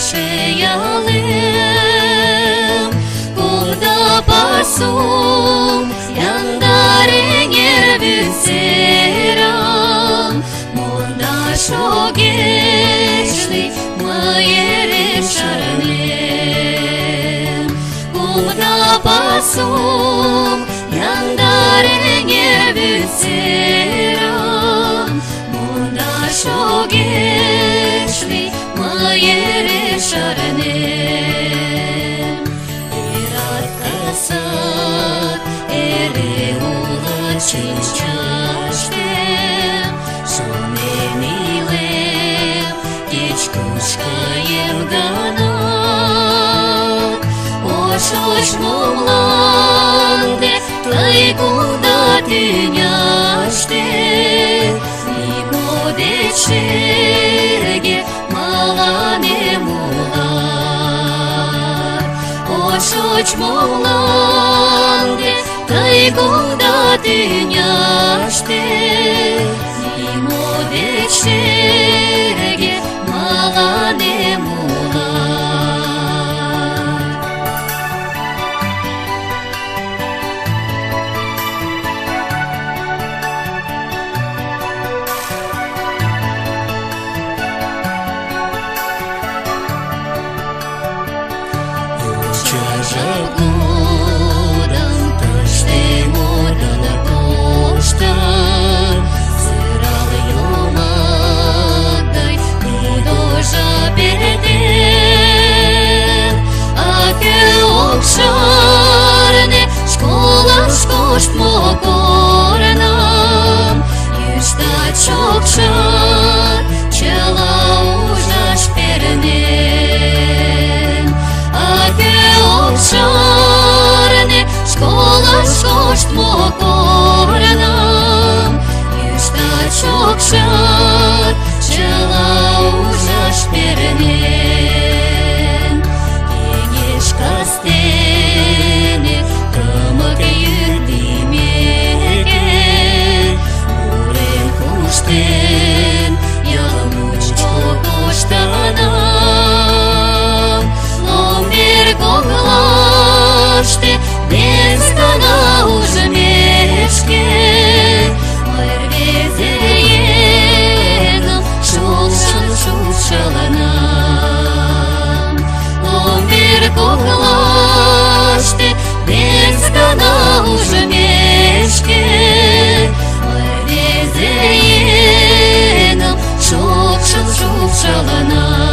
yaşayalım. Kumda basum yandarın yer büseram. Munda şo geçli mayere şarnem. Kumda basum yandarın yer büseram. Munda şo geçli mayere şarnem. Erat kasat ere ola çinçaştem. Sonenilem geç kuşkayım danat. Oş muğlande taygunda dünyaşte. Deçerge malane mular. Oş muğlande taygunda dünyaşte. Nimo deçerge malane mular. Жагудам тыштем одалар коштар. Сырал йомагдай кудожа берден. Аке окшарне школаш коштмо корнам. Юшта чокшар чыла ужаш пернен. Аке окшарне школаш коштмо корнам. Юшта чокшар чыла ужаш пернен. Кеңеш кастене тымык йӱрдимеке. Урен куштен ялым мучко коштанам. Ломбер коклаште без гана ужмешке. Мый рвезе еҥым шолшын шупшалынам. Ломбер коклаште без гана ужмешке. Мый рвезе еҥым шолшын шупшалынам.